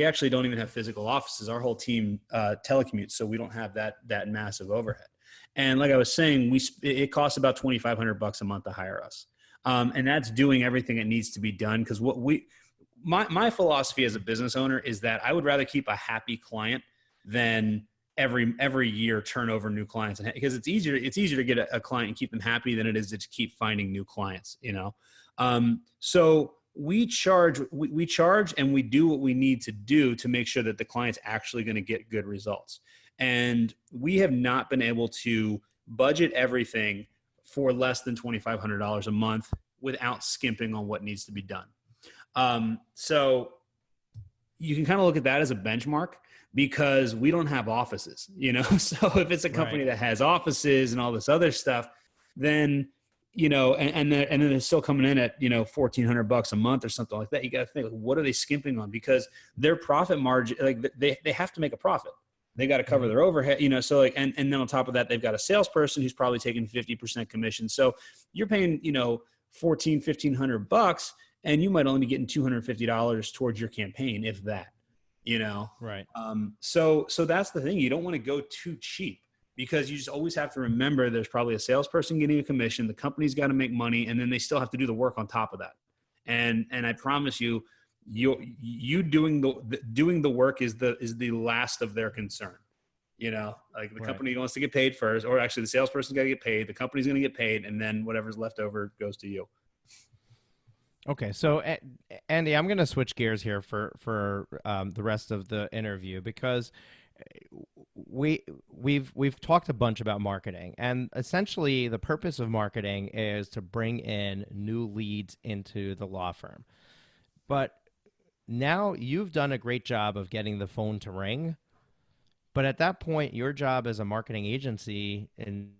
actually don't even have physical offices. Our whole team telecommutes, so we don't have that massive overhead. And like I was saying, it costs about $2,500 a month to hire us. And that's doing everything that needs to be done. Because my philosophy as a business owner is that I would rather keep a happy client than every year turn over new clients, because it's easier to get a client and keep them happy than it is to keep finding new clients. So we charge and we do what we need to do to make sure that the client's actually going to get good results. And we have not been able to budget everything for less than $2,500 a month without skimping on what needs to be done. So you can kind of look at that as a benchmark, because we don't have offices, so if it's a company that has offices and all this other stuff, then, and then they're still coming in at, $1,400 a month or something like that. You got to think, what are they skimping on? Because their profit margin, like they have to make a profit. They got to cover their overhead, so like, and then on top of that, they've got a salesperson who's probably taking 50% commission. So you're paying, $1,500, and you might only be getting $250 towards your campaign, if that. Right. So that's the thing. You don't want to go too cheap, because you just always have to remember there's probably a salesperson getting a commission. The company's got to make money, and then they still have to do the work on top of that. And I promise you doing the work is the last of their concern. Like the company wants to get paid first, or actually the salesperson's got to get paid. The company's going to get paid, and then whatever's left over goes to you. Okay, so Andy, I'm going to switch gears here for the rest of the interview, because we've talked a bunch about marketing, and essentially the purpose of marketing is to bring in new leads into the law firm. But now you've done a great job of getting the phone to ring. But at that point, your job as a marketing agency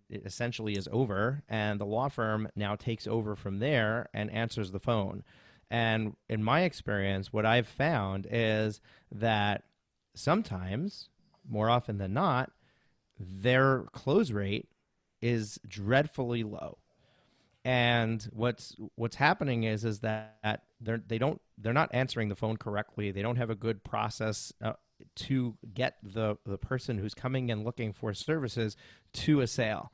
essentially is over, and the law firm now takes over from there and answers the phone. And in my experience, what I've found is that sometimes, more often than not, their close rate is dreadfully low. And what's happening is that they're not answering the phone correctly. They don't have a good process to get the person who's coming and looking for services to a sale.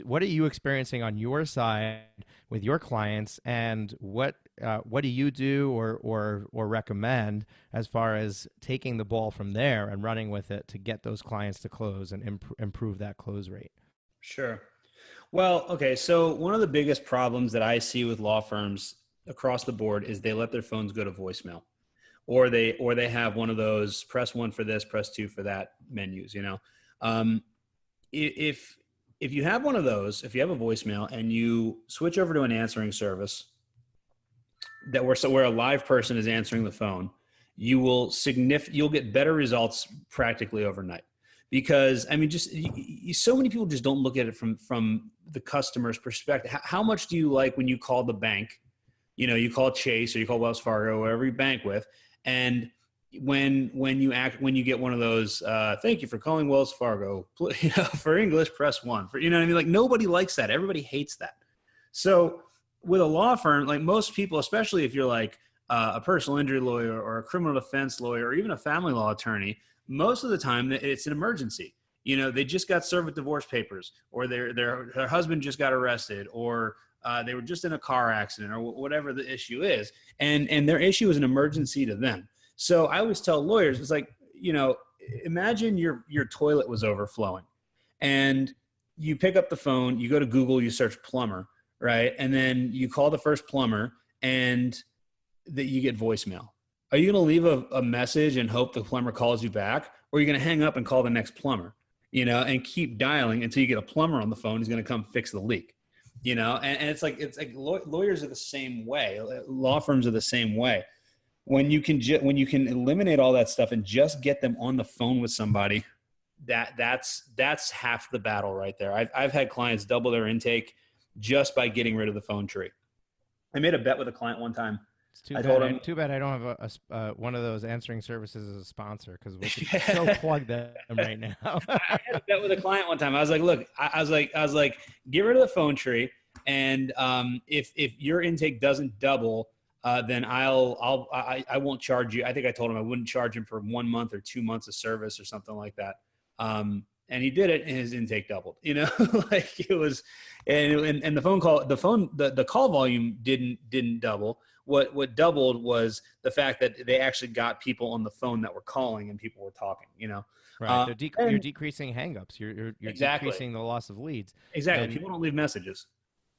What are you experiencing on your side with your clients, and what do you do or recommend as far as taking the ball from there and running with it to get those clients to close and improve that close rate? Sure. Well, okay. So one of the biggest problems that I see with law firms across the board is they let their phones go to voicemail. Or they have one of those press 1 for this, press 2 for that menus. If you have one of those, if you have a voicemail and you switch over to an answering service where a live person is answering the phone, you'll get better results practically overnight. Because I mean, just so many people just don't look at it from the customer's perspective. How much do you like when you call the bank? You call Chase or you call Wells Fargo, or whatever you bank with, and when you get one of those, thank you for calling Wells Fargo. For English, press 1. For what I mean, like nobody likes that. Everybody hates that. So with a law firm, like most people, especially if you're like a personal injury lawyer or a criminal defense lawyer or even a family law attorney, most of the time it's an emergency. They just got served with divorce papers, or their husband just got arrested, or they were just in a car accident, or whatever the issue is, and their issue is an emergency to them. So I always tell lawyers, it's like, imagine your toilet was overflowing, and you pick up the phone, you go to Google, you search plumber, right, and then you call the first plumber, and that you get voicemail. Are you going to leave a message and hope the plumber calls you back? Or are you going to hang up and call the next plumber, and keep dialing until you get a plumber on the phone who's going to come fix the leak, and it's like lawyers are the same way. Law firms are the same way. When you can eliminate all that stuff and just get them on the phone with somebody, that's half the battle right there. I've had clients double their intake just by getting rid of the phone tree. I made a bet with a client one time. It's too bad I don't have a one of those answering services as a sponsor, because we could so plug them right now. I had a bet with a client one time. I was like, look, I was like, get rid of the phone tree, and if your intake doesn't double, then I won't charge you. I think I told him I wouldn't charge him for 1 month or 2 months of service or something like that. And he did it, and his intake doubled. Like it was, and the call volume didn't double. What doubled was the fact that they actually got people on the phone that were calling and people were talking. Right. You're decreasing hangups. You're exactly. decreasing the loss of leads. Exactly. People don't leave messages.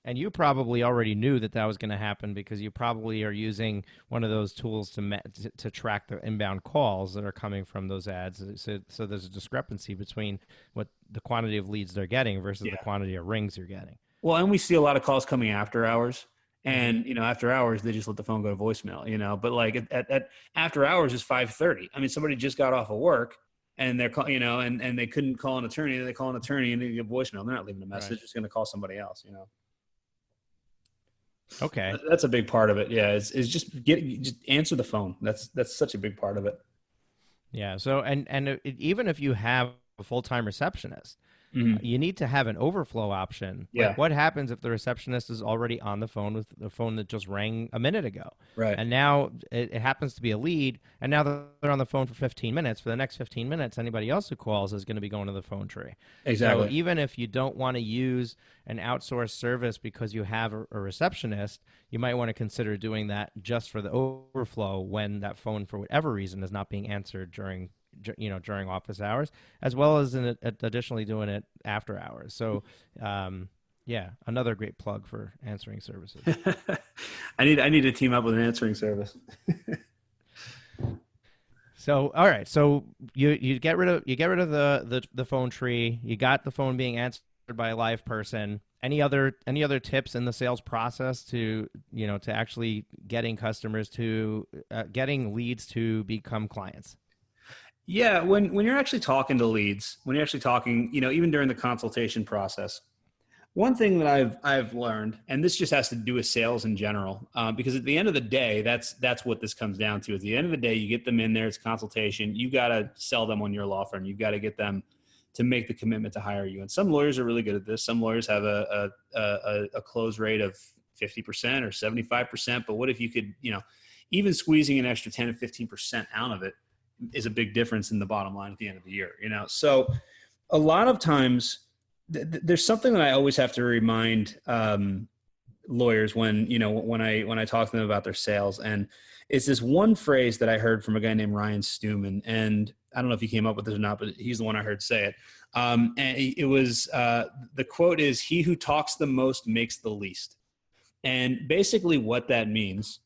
And you probably already knew that was going to happen, because you probably are using one of those tools to track the inbound calls that are coming from those ads. So there's a discrepancy between what the quantity of leads they're getting versus the quantity of rings you're getting. Well, and we see a lot of calls coming after hours. And, after hours, they just let the phone go to voicemail, but like at after hours is 5:30. I mean, somebody just got off of work and they're and they couldn't call an attorney. They call an attorney and they get voicemail. They're not leaving a message. They're just going to call somebody else, Okay. That's a big part of it. Yeah. Is just answer the phone. That's such a big part of it. Yeah. So, even if you have a full-time receptionist, you need to have an overflow option. Yeah. Like, what happens if the receptionist is already on the phone with the phone that just rang a minute ago? Right. And now it happens to be a lead, and now they're on the phone for 15 minutes. For the next 15 minutes, anybody else who calls is going to be going to the phone tree. Exactly. So even if you don't want to use an outsourced service because you have a receptionist, you might want to consider doing that just for the overflow when that phone, for whatever reason, is not being answered during office hours, as well as additionally doing it after hours. So, another great plug for answering services. I need to team up with an answering service. So, all right. So you get rid of the phone tree. You got the phone being answered by a live person. Any other tips in the sales process to actually getting customers to getting leads to become clients? Yeah, when you're actually talking to leads, when you're actually talking, even during the consultation process, one thing that I've learned, and this just has to do with sales in general, because at the end of the day, that's what this comes down to. At the end of the day, you get them in there, it's consultation. You got to sell them on your law firm. You've got to get them to make the commitment to hire you. And some lawyers are really good at this. Some lawyers have a close rate of 50% or 75%. But what if you could, even squeezing an extra 10 to 15% out of it is a big difference in the bottom line at the end of the year, So a lot of times there's something that I always have to remind lawyers when I talk to them about their sales. And it's this one phrase that I heard from a guy named Ryan Stewman. And I don't know if he came up with it or not, but he's the one I heard say it. And it was, the quote is, "He who talks the most makes the least." And basically what that means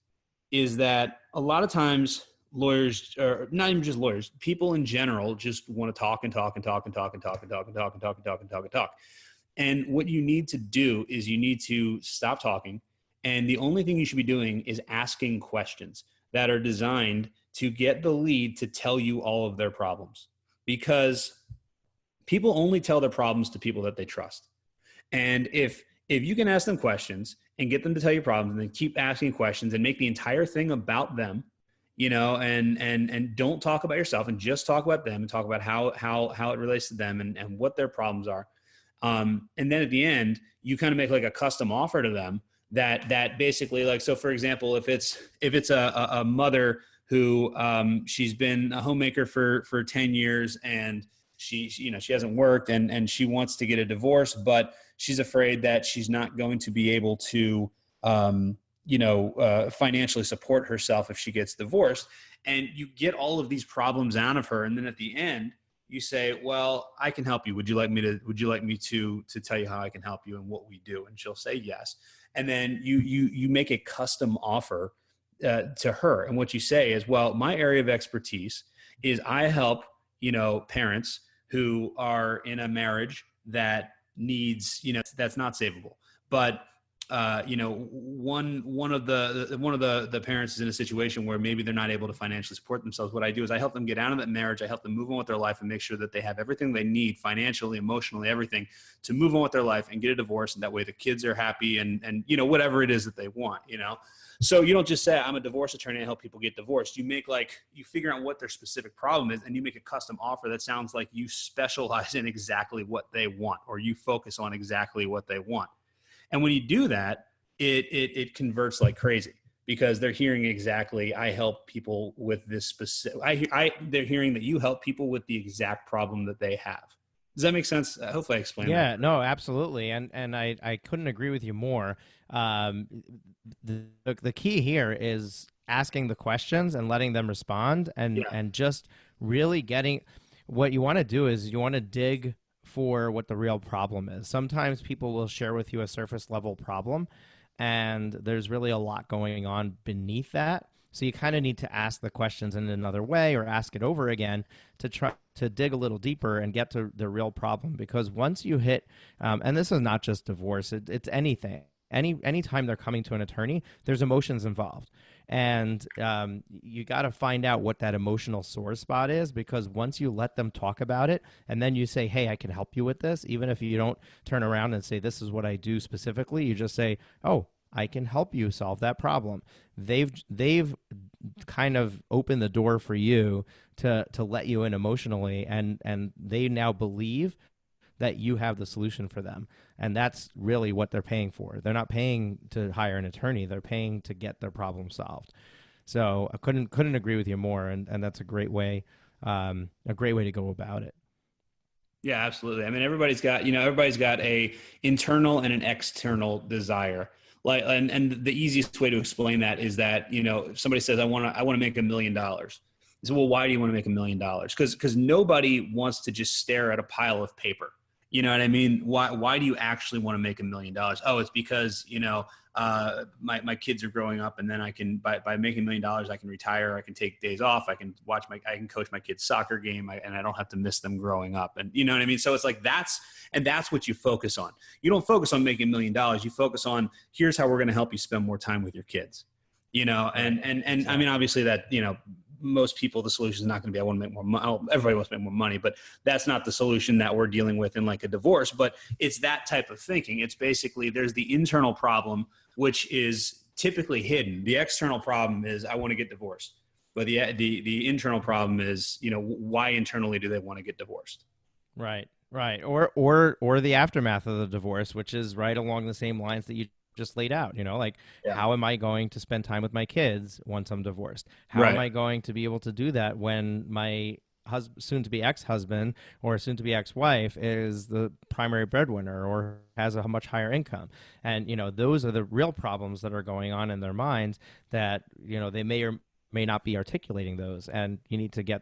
is that a lot of times lawyers, or not even just lawyers, people in general just want to talk and talk and talk and talk and talk and talk and talk and talk and talk and talk and talk. And what you need to do is you need to stop talking. And the only thing you should be doing is asking questions that are designed to get the lead to tell you all of their problems, because people only tell their problems to people that they trust. And if you can ask them questions and get them to tell you problems, and then keep asking questions and make the entire thing about them, and don't talk about yourself and just talk about them and talk about how it relates to them and what their problems are. And then at the end, you kind of make like a custom offer to them that basically, like, so for example, if it's a mother who she's been a homemaker for 10 years, and she hasn't worked, and she wants to get a divorce, but she's afraid that she's not going to be able to financially support herself if she gets divorced. And you get all of these problems out of her, and then at the end you say, well, I can help you. Would you like me to tell you how I can help you and what we do? And she'll say yes. And then you make a custom offer to her. And what you say is, well, my area of expertise is I help, parents who are in a marriage that needs, that's not savable. But one of the parents is in a situation where maybe they're not able to financially support themselves. What I do is I help them get out of that marriage. I help them move on with their life and make sure that they have everything they need financially, emotionally, everything to move on with their life and get a divorce. And that way the kids are happy and whatever it is that they want, So you don't just say, I'm a divorce attorney, I help people get divorced. You figure out what their specific problem is, and you make a custom offer that sounds like you specialize in exactly what they want, or you focus on exactly what they want. And when you do that, it converts like crazy, because they're hearing exactly, I help people with this specific, they're hearing that you help people with the exact problem that they have. Does that make sense? Hopefully I explained that. Yeah, no, absolutely. And I couldn't agree with you more. The key here is asking the questions and letting them respond, and just really getting, what you want to do is you want to dig for what the real problem is. Sometimes people will share with you a surface level problem, and there's really a lot going on beneath that. So you kind of need to ask the questions in another way, or ask it over again to try to dig a little deeper and get to the real problem. Because once you hit, and this is not just divorce, it's anything. Anytime they're coming to an attorney, there's emotions involved. And you got to find out what that emotional sore spot is, because once you let them talk about it and then you say, hey, I can help you with this, even if you don't turn around and say, this is what I do specifically, you just say, oh, I can help you solve that problem. They've kind of opened the door for you to let you in emotionally, and they now believe that you have the solution for them. And that's really what they're paying for. They're not paying to hire an attorney. They're paying to get their problem solved. So I couldn't agree with you more. And that's a great way to go about it. Yeah, absolutely. I mean, everybody's got a internal and an external desire. Like, and the easiest way to explain that is that, if somebody says, I want to make $1 million. So, well, why do you want to make $1 million? Because nobody wants to just stare at a pile of paper. You know what I mean? Why do you actually want to make $1 million? Oh, it's because, my kids are growing up, and then I can, by making $1 million, I can retire. I can take days off. I can coach my kids' soccer game, and I don't have to miss them growing up. And you know what I mean? So it's like, that's what you focus on. You don't focus on making $1 million. You focus on, here's how we're going to help you spend more time with your kids, and I mean, obviously that, most people, the solution is not going to be, I want to make more money. Everybody wants to make more money, but that's not the solution that we're dealing with in like a divorce. But it's that type of thinking. It's basically, there's the internal problem, which is typically hidden. The external problem is, I want to get divorced. But the internal problem is, why internally do they want to get divorced? Right. Or the aftermath of the divorce, which is right along the same lines that you just laid out, how am I going to spend time with my kids once I'm divorced? How am I going to be able to do that when my soon-to-be ex-husband or soon-to-be ex-wife is the primary breadwinner or has a much higher income? And, those are the real problems that are going on in their minds that, they may or may not be articulating those. And you need to get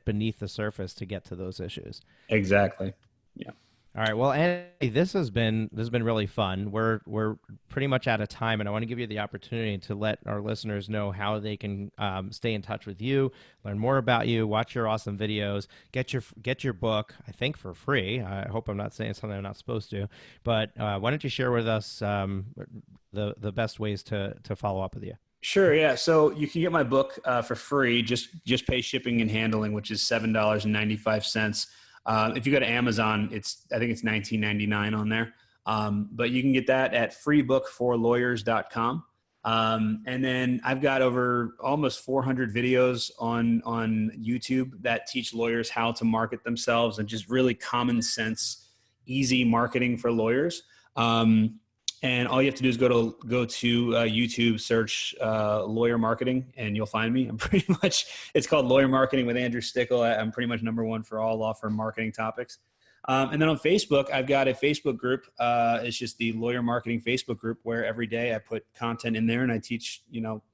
beneath the surface to get to those issues. Exactly. Yeah. All right. Well, Andy, this has been really fun. We're pretty much out of time, and I want to give you the opportunity to let our listeners know how they can stay in touch with you, learn more about you, watch your awesome videos, get your book, I think for free. I hope I'm not saying something I'm not supposed to, but why don't you share with us the best ways to follow up with you? Sure. Yeah. So you can get my book for free. Just pay shipping and handling, which is $7.95. If you go to Amazon, I think it's $19.99 on there. But you can get that at freebookforlawyers.com. And then I've got over almost 400 videos on YouTube that teach lawyers how to market themselves and just really common sense, easy marketing for lawyers. And all you have to do is go to YouTube, search lawyer marketing, and you'll find me. It's called Lawyer Marketing with Andrew Stickel. I'm pretty much number one for all law firm marketing topics. And then on Facebook, I've got a Facebook group. It's just the Lawyer Marketing Facebook group, where every day I put content in there and I teach,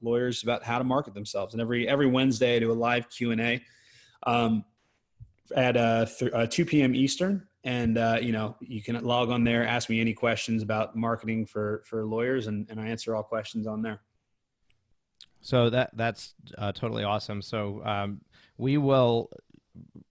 lawyers about how to market themselves. And every Wednesday I do a live Q&A at 2 p.m. Eastern. And, you can log on there, ask me any questions about marketing for lawyers, and I answer all questions on there. So that's totally awesome. So we will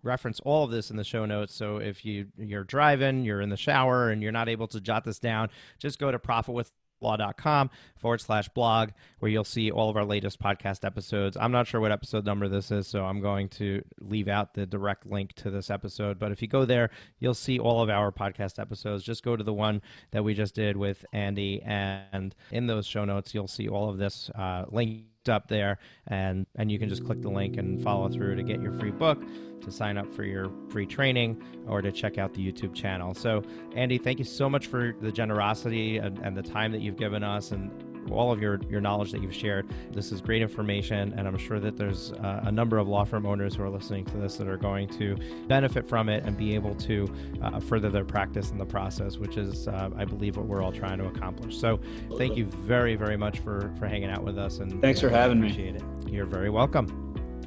reference all of this in the show notes. So if you're driving, you're in the shower, and you're not able to jot this down, just go to profitwithlaw.com/blog, where you'll see all of our latest podcast episodes. I'm not sure what episode number this is, so I'm going to leave out the direct link to this episode. But if you go there, you'll see all of our podcast episodes. Just go to the one that we just did with Andy, and in those show notes, you'll see all of this linked up there, and you can just click the link and follow through to get your free book, to sign up for your free training, or to check out the YouTube channel. So Andy, thank you so much for the generosity and the time that you've given us, and all of your knowledge that you've shared. This is great information, and I'm sure that there's a number of law firm owners who are listening to this that are going to benefit from it and be able to further their practice in the process, which is, I believe, what we're all trying to accomplish. So thank you very, very much for hanging out with us. And thanks for having me. Appreciate it. You're very welcome.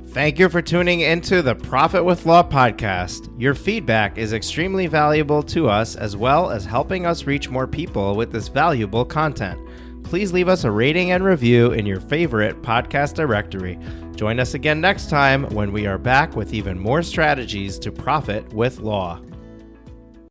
Thank you for tuning into the Profit with Law podcast. Your feedback is extremely valuable to us, as well as helping us reach more people with this valuable content. Please leave us a rating and review in your favorite podcast directory. Join us again next time when we are back with even more strategies to profit with law.